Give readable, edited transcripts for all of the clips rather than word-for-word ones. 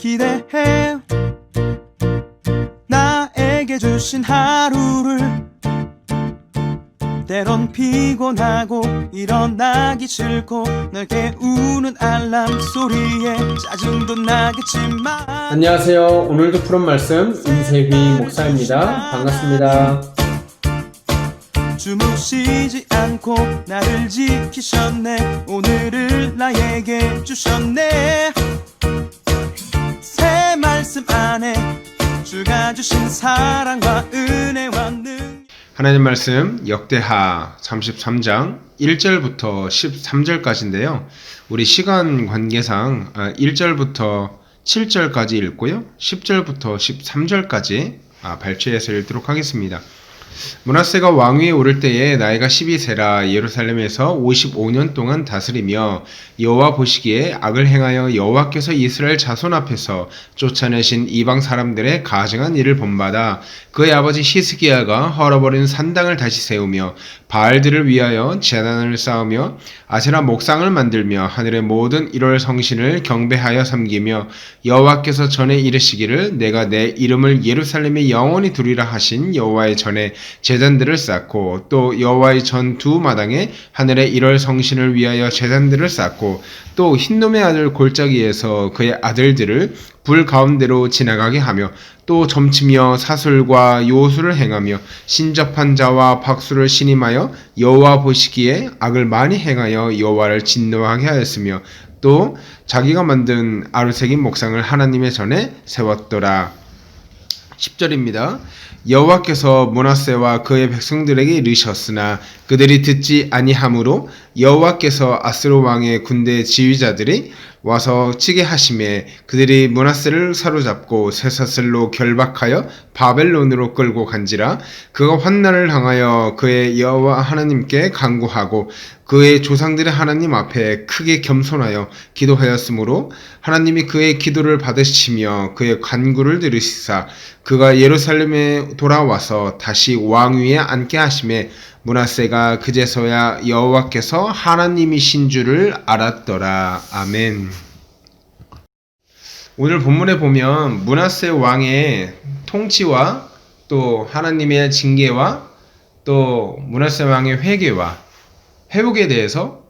기대해 나에게 주신 하루를. 때론 피곤하고 일어나기 싫고 널 깨우는 알람 소리에 짜증도 나겠지만. 안녕하세요. 오늘도 푸른 말씀 임세휘 목사입니다. 반갑습니다. 주무시지 않고 나를 지키셨네. 오늘을 나에게 주셨네. 새 말씀 안에 주가 주신 사랑과 은혜와 능. 하나님 말씀 역대하 33장 1절부터 13절까지인데요. 우리 시간 관계상 1절부터 7절까지 읽고요. 10절부터 13절까지 발췌해서 읽도록 하겠습니다. 므낫세가 왕위에 오를 때에 나이가 12세라 예루살렘에서 55년 동안 다스리며 여호와 보시기에 악을 행하여 여호와께서 이스라엘 자손 앞에서 쫓아내신 이방 사람들의 가증한 일을 본받아 그의 아버지 히스기야가 헐어버린 산당을 다시 세우며 바알들을 위하여 제단을 쌓으며 아세라 목상을 만들며 하늘의 모든 일월 성신을 경배하여 섬기며 여호와께서 전에 이르시기를 내가 내 이름을 예루살렘에 영원히 두리라 하신 여호와의 전에 제단들을 쌓고 또 여호와의 전 두 마당에 하늘의 일월 성신을 위하여 제단들을 쌓고 또 흰놈의 아들 골짜기에서 그의 아들들을 불 가운데로 지나가게 하며 또 점치며 사술과 요술을 행하며 신접한 자와 박수를 신임하여 여호와 보시기에 악을 많이 행하여 여호와를 진노하게 하였으며 또 자기가 만든 아루새긴 목상을 하나님의 전에 세웠더라. 10절입니다. 여호와께서 므낫세와 그의 백성들에게 이르셨으나 그들이 듣지 아니하므로 여호와께서 아스로 왕의 군대 지휘자들이 와서 치게 하심에 그들이 므낫세를 사로잡고 쇠사슬로 결박하여 바벨론으로 끌고 간지라. 그가 환난을 당하여 그의 여호와 하나님께 간구하고 그의 조상들의 하나님 앞에 크게 겸손하여 기도하였으므로 하나님이 그의 기도를 받으시며 그의 간구를 들으시사 그가 예루살렘에 돌아와서 다시 왕위에 앉게 하심에 므낫세가 그제서야 여호와께서 하나님이신 줄을 알았더라. 아멘. 오늘 본문에 보면 므낫세 왕의 통치와 또 하나님의 징계와 또 므낫세 왕의 회개와 회복에 대해서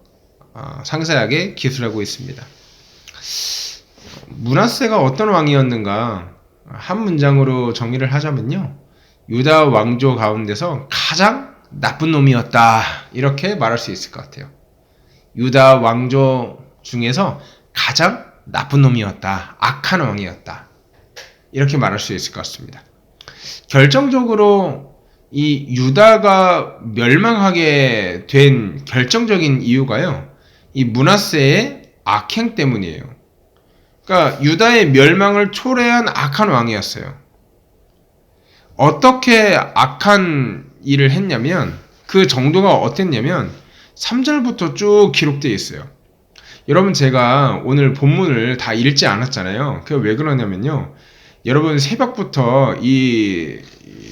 상세하게 기술하고 있습니다. 므낫세가 어떤 왕이었는가? 한 문장으로 정의를 하자면요, 유다 왕조 가운데서 가장 나쁜 놈이었다, 이렇게 말할 수 있을 것 같아요. 유다 왕조 중에서 가장 나쁜 놈이었다, 악한 왕이었다, 이렇게 말할 수 있을 것 같습니다. 결정적으로 이 유다가 멸망하게 된 결정적인 이유가요, 이 므낫세의 악행 때문이에요. 그러니까 유다의 멸망을 초래한 악한 왕이었어요. 어떻게 악한 일을 했냐면, 그 정도가 어땠냐면 3절부터 쭉 기록되어 있어요. 여러분, 제가 오늘 본문을 다 읽지 않았잖아요. 그게 왜 그러냐면요, 여러분 새벽부터 이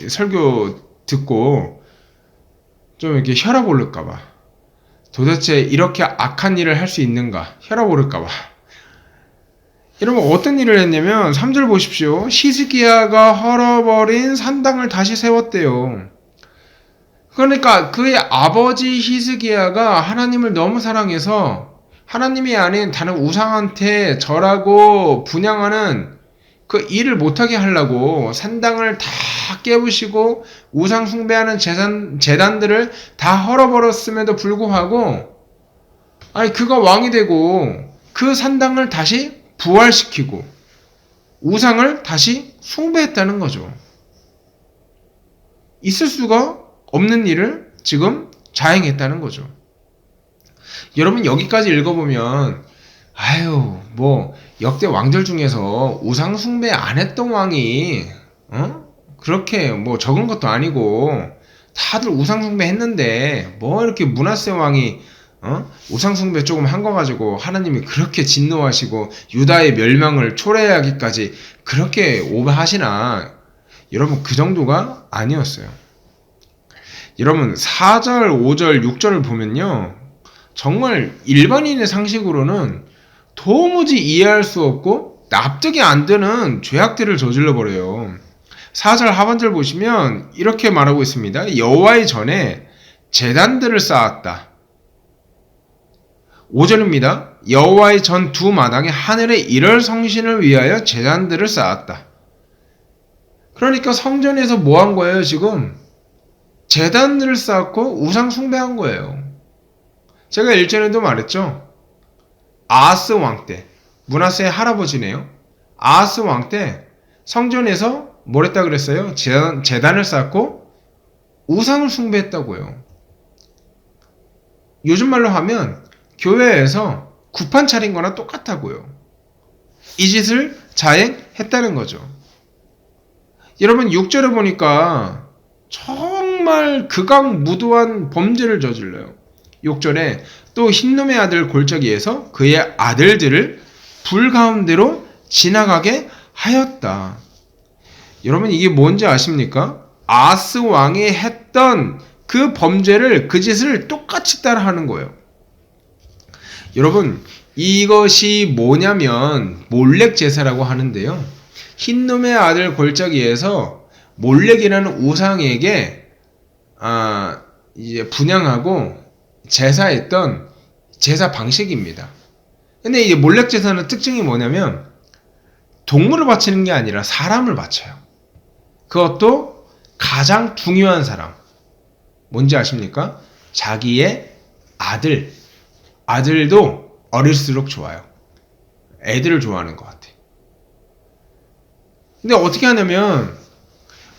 설교 듣고 좀 이렇게 혈압 오를까봐, 도대체 이렇게 악한 일을 할 수 있는가, 혈압 오를까봐. 여러분, 어떤 일을 했냐면 3절 보십시오. 히스기야가 헐어버린 산당을 다시 세웠대요. 그러니까 그의 아버지 히스기야가 하나님을 너무 사랑해서 하나님이 아닌 다른 우상한테 절하고 분향하는 그 일을 못하게 하려고 산당을 다 깨부시고 우상 숭배하는 제단들을 다 헐어버렸음에도 불구하고, 그가 왕이 되고 그 산당을 다시 부활시키고 우상을 다시 숭배했다는 거죠. 있을 수가 없는 일을 지금 자행했다는 거죠. 여러분, 여기까지 읽어보면 역대 왕들 중에서 우상 숭배 안 했던 왕이 그렇게 적은 것도 아니고 다들 우상 숭배 했는데 이렇게 므낫세 왕이 우상 숭배 조금 한 거 가지고 하나님이 그렇게 진노하시고 유다의 멸망을 초래하기까지 그렇게 오버하시나? 여러분, 그 정도가 아니었어요. 여러분, 4절, 5절, 6절을 보면요, 정말 일반인의 상식으로는 도무지 이해할 수 없고 납득이 안 되는 죄악들을 저질러 버려요. 4절 하반절 보시면 이렇게 말하고 있습니다. 여호와의 전에 제단들을 쌓았다. 5절입니다. 여호와의 전 두 마당에 하늘의 일월 성신을 위하여 제단들을 쌓았다. 그러니까 성전에서 뭐 한 거예요, 지금? 제단들을 쌓고 우상 숭배한 거예요. 제가 일전에도 말했죠. 아하스 왕 때, 므낫세의 할아버지네요. 아하스 왕 때 성전에서 뭘 했다 그랬어요? 제단을 쌓고 우상을 숭배했다고요. 요즘 말로 하면 교회에서 구판 차린 거나 똑같다고요. 이 짓을 자행했다는 거죠. 여러분 6절에 보니까 정말 극악무도한 범죄를 저질러요. 6절에 또 흰놈의 아들 골짜기에서 그의 아들들을 불 가운데로 지나가게 하였다. 여러분 이게 뭔지 아십니까? 아하스 왕이 했던 그 범죄를, 그 짓을 똑같이 따라하는 거예요. 여러분 이것이 뭐냐면 몰렉 제사라고 하는데요. 흰놈의 아들 골짜기에서 몰렉이라는 우상에게 이제 분향하고 제사했던 제사 방식입니다. 근데 이제 몰렉 제사는 특징이 뭐냐면 동물을 바치는 게 아니라 사람을 바쳐요. 그것도 가장 중요한 사람. 뭔지 아십니까? 자기의 아들도 어릴수록 좋아요. 애들을 좋아하는 것 같아. 근데 어떻게 하냐면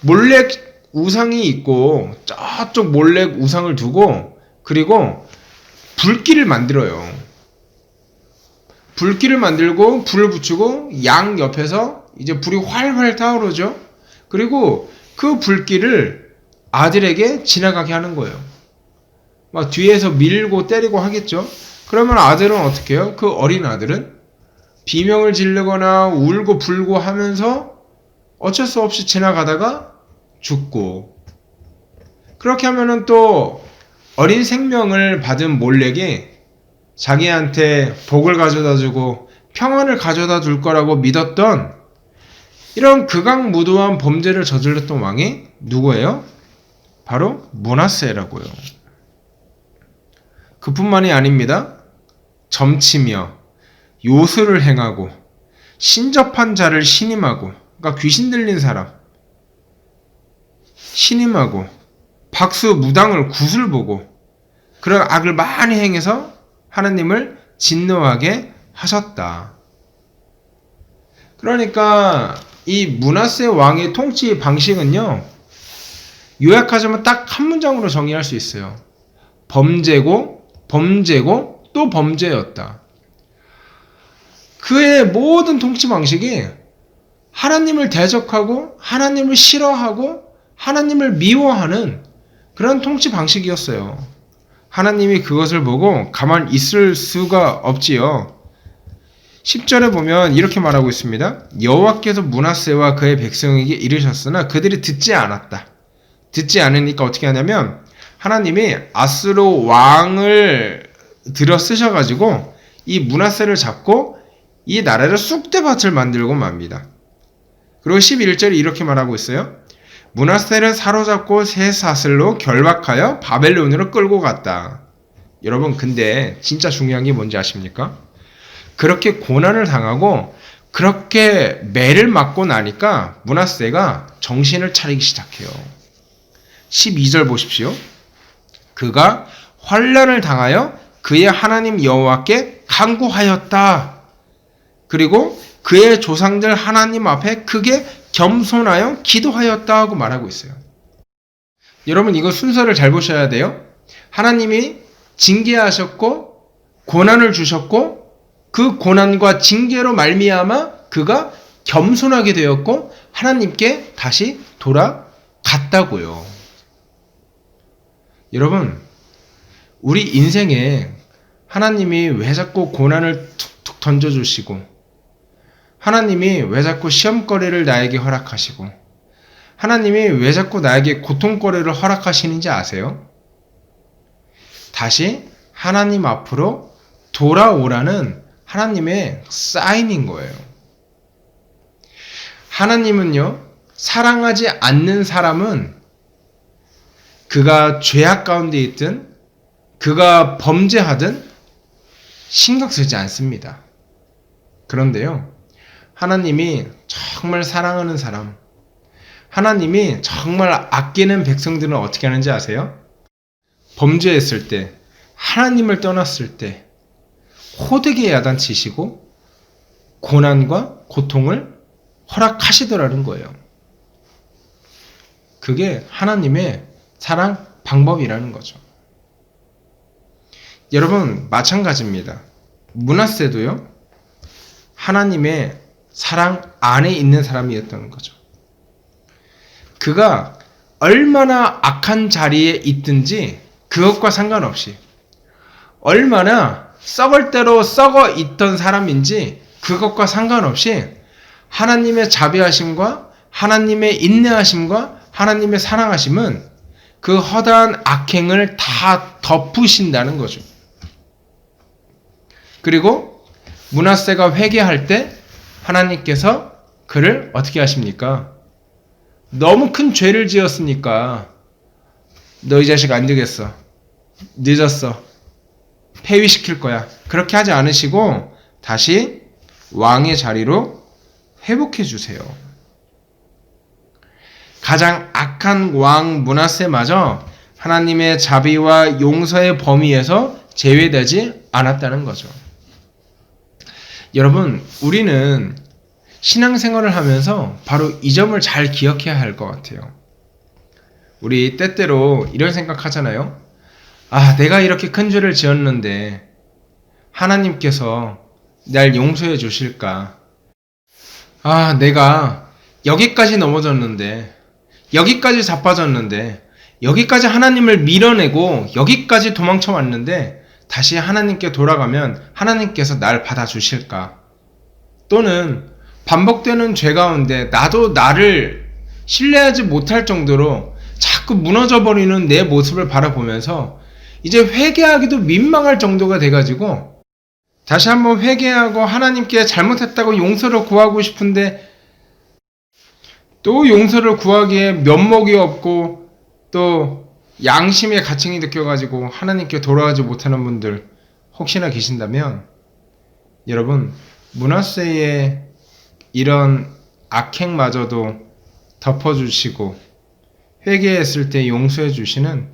몰렉 우상이 있고 저쪽 몰렉 우상을 두고 그리고 불길을 만들어요. 불길을 만들고 불을 붙이고 양 옆에서 이제 불이 활활 타오르죠. 그리고 그 불길을 아들에게 지나가게 하는 거예요. 막 뒤에서 밀고 때리고 하겠죠. 그러면 아들은 어떻게 해요? 그 어린 아들은 비명을 지르거나 울고 불고 하면서 어쩔 수 없이 지나가다가 죽고, 그렇게 하면은 또 어린 생명을 받은 몰렉이 자기한테 복을 가져다 주고 평안을 가져다 줄 거라고 믿었던 이런 극악무도한 범죄를 저질렀던 왕이 누구예요? 바로 므낫세라고요. 그뿐만이 아닙니다. 점치며 요술을 행하고 신접한 자를 신임하고, 그러니까 귀신 들린 사람 신임하고 박수 무당을 굿을 보고 그런 악을 많이 행해서 하나님을 진노하게 하셨다. 그러니까 이 므낫세 왕의 통치 방식은요, 요약하자면 딱 한 문장으로 정의할 수 있어요. 범죄고 또 범죄였다. 그의 모든 통치 방식이 하나님을 대적하고 하나님을 싫어하고 하나님을 미워하는 그런 통치 방식이었어요. 하나님이 그것을 보고 가만 있을 수가 없지요. 10절에 보면 이렇게 말하고 있습니다. 여호와께서 므낫세와 그의 백성에게 이르셨으나 그들이 듣지 않았다. 듣지 않으니까 어떻게 하냐면 하나님이 아스로 왕을 들어 쓰셔가지고 이 므낫세를 잡고 이 나라를 쑥대밭을 만들고 맙니다. 그리고 11절에 이렇게 말하고 있어요. 므낫세를 사로잡고 새 사슬로 결박하여 바벨론으로 끌고 갔다. 여러분 근데 진짜 중요한 게 뭔지 아십니까? 그렇게 고난을 당하고 그렇게 매를 맞고 나니까 므낫세가 정신을 차리기 시작해요. 12절 보십시오. 그가 환난을 당하여 그의 하나님 여호와께 간구하였다. 그리고 그의 조상들 하나님 앞에 크게 겸손하여 기도하였다 하고 말하고 있어요. 여러분 이거 순서를 잘 보셔야 돼요. 하나님이 징계하셨고 고난을 주셨고 그 고난과 징계로 말미암아 그가 겸손하게 되었고 하나님께 다시 돌아갔다고요. 여러분 우리 인생에 하나님이 왜 자꾸 고난을 툭툭 던져주시고 하나님이 왜 자꾸 시험거리를 나에게 허락하시고 하나님이 왜 자꾸 나에게 고통거리를 허락하시는지 아세요? 다시 하나님 앞으로 돌아오라는 하나님의 사인인 거예요. 하나님은요, 사랑하지 않는 사람은 그가 죄악 가운데 있든 그가 범죄하든 신경 쓰지 않습니다. 그런데요, 하나님이 정말 사랑하는 사람, 하나님이 정말 아끼는 백성들은 어떻게 하는지 아세요? 범죄했을 때, 하나님을 떠났을 때 호되게 야단치시고 고난과 고통을 허락하시더라는 거예요. 그게 하나님의 사랑 방법이라는 거죠. 여러분, 마찬가지입니다. 므낫세도요, 하나님의 사랑 안에 있는 사람이었다는 거죠. 그가 얼마나 악한 자리에 있든지 그것과 상관없이, 얼마나 썩을 대로 썩어 있던 사람인지 그것과 상관없이 하나님의 자비하심과 하나님의 인내하심과 하나님의 사랑하심은 그 허다한 악행을 다 덮으신다는 거죠. 그리고 므낫세가 회개할 때 하나님께서 그를 어떻게 하십니까? 너무 큰 죄를 지었으니까 너 이 자식 안 되겠어. 늦었어. 폐위시킬 거야. 그렇게 하지 않으시고 다시 왕의 자리로 회복해 주세요. 가장 악한 왕 므낫세마저 하나님의 자비와 용서의 범위에서 제외되지 않았다는 거죠. 여러분, 우리는 신앙생활을 하면서 바로 이 점을 잘 기억해야 할 것 같아요. 우리 때때로 이런 생각하잖아요. 아, 내가 이렇게 큰 죄를 지었는데 하나님께서 날 용서해 주실까? 아, 내가 여기까지 넘어졌는데, 여기까지 자빠졌는데, 여기까지 하나님을 밀어내고 여기까지 도망쳐 왔는데 다시 하나님께 돌아가면 하나님께서 날 받아주실까? 또는 반복되는 죄 가운데 나도 나를 신뢰하지 못할 정도로 자꾸 무너져버리는 내 모습을 바라보면서 이제 회개하기도 민망할 정도가 돼가지고 다시 한번 회개하고 하나님께 잘못했다고 용서를 구하고 싶은데 또 용서를 구하기에 면목이 없고 또 양심의 가책이 느껴가지고 하나님께 돌아가지 못하는 분들 혹시나 계신다면, 여러분, 므낫세의 이런 악행마저도 덮어주시고 회개했을 때 용서해 주시는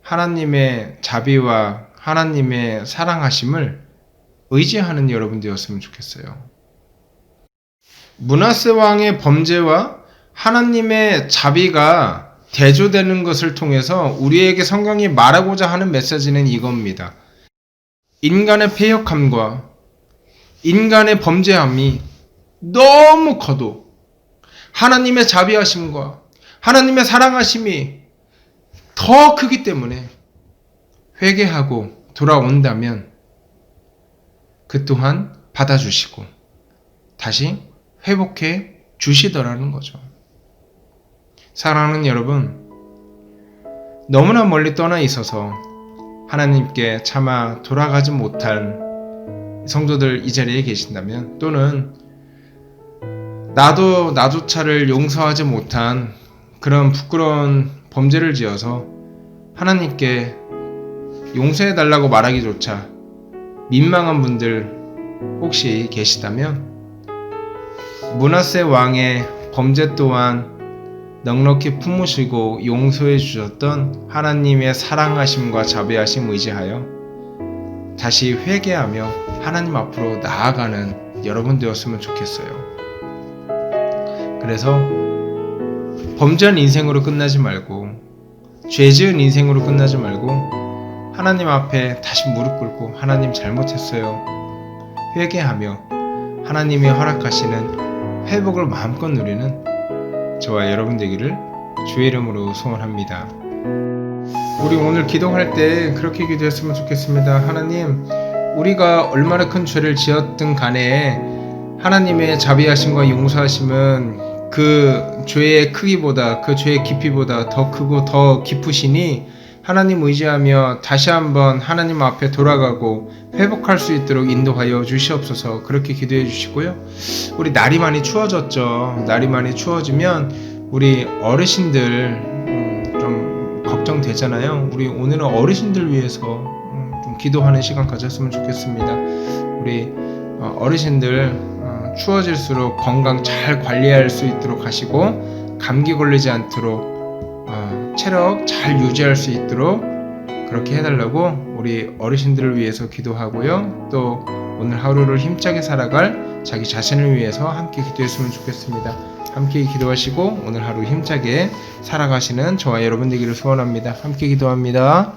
하나님의 자비와 하나님의 사랑하심을 의지하는 여러분 되었으면 좋겠어요. 므낫세 왕의 범죄와 하나님의 자비가 대조되는 것을 통해서 우리에게 성경이 말하고자 하는 메시지는 이겁니다. 인간의 패역함과 인간의 범죄함이 너무 커도 하나님의 자비하심과 하나님의 사랑하심이 더 크기 때문에 회개하고 돌아온다면 그 또한 받아주시고 다시 회복해 주시더라는 거죠. 사랑하는 여러분, 너무나 멀리 떠나 있어서 하나님께 차마 돌아가지 못한 성도들 이 자리에 계신다면, 또는 나조차를 용서하지 못한 그런 부끄러운 범죄를 지어서 하나님께 용서해달라고 말하기조차 민망한 분들 혹시 계시다면, 므낫세 왕의 범죄 또한 넉넉히 품으시고 용서해 주셨던 하나님의 사랑하심과 자비하심 의지하여 다시 회개하며 하나님 앞으로 나아가는 여러분 되었으면 좋겠어요. 그래서 범죄한 인생으로 끝나지 말고, 죄 지은 인생으로 끝나지 말고 하나님 앞에 다시 무릎 꿇고 하나님 잘못했어요 회개하며 하나님이 허락하시는 회복을 마음껏 누리는 저와 여러분 되기를 주의 이름으로 소원합니다. 우리 오늘 기도할 때 그렇게 기도했으면 좋겠습니다. 하나님, 우리가 얼마나 큰 죄를 지었든 간에 하나님의 자비하심과 용서하심은 그 죄의 크기보다, 그 죄의 깊이보다 더 크고 더 깊으시니 하나님 의지하며 다시 한번 하나님 앞에 돌아가고 회복할 수 있도록 인도하여 주시옵소서. 그렇게 기도해 주시고요. 우리 날이 많이 추워졌죠. 날이 많이 추워지면 우리 어르신들 좀 걱정되잖아요. 우리 오늘은 어르신들 위해서 좀 기도하는 시간 가졌으면 좋겠습니다. 우리 어르신들 추워질수록 건강 잘 관리할 수 있도록 하시고 감기 걸리지 않도록 체력 잘 유지할 수 있도록 그렇게 해달라고 우리 어르신들을 위해서 기도하고요. 또 오늘 하루를 힘차게 살아갈 자기 자신을 위해서 함께 기도했으면 좋겠습니다. 함께 기도하시고 오늘 하루 힘차게 살아가시는 저와 여러분 되기를 소원합니다. 함께 기도합니다.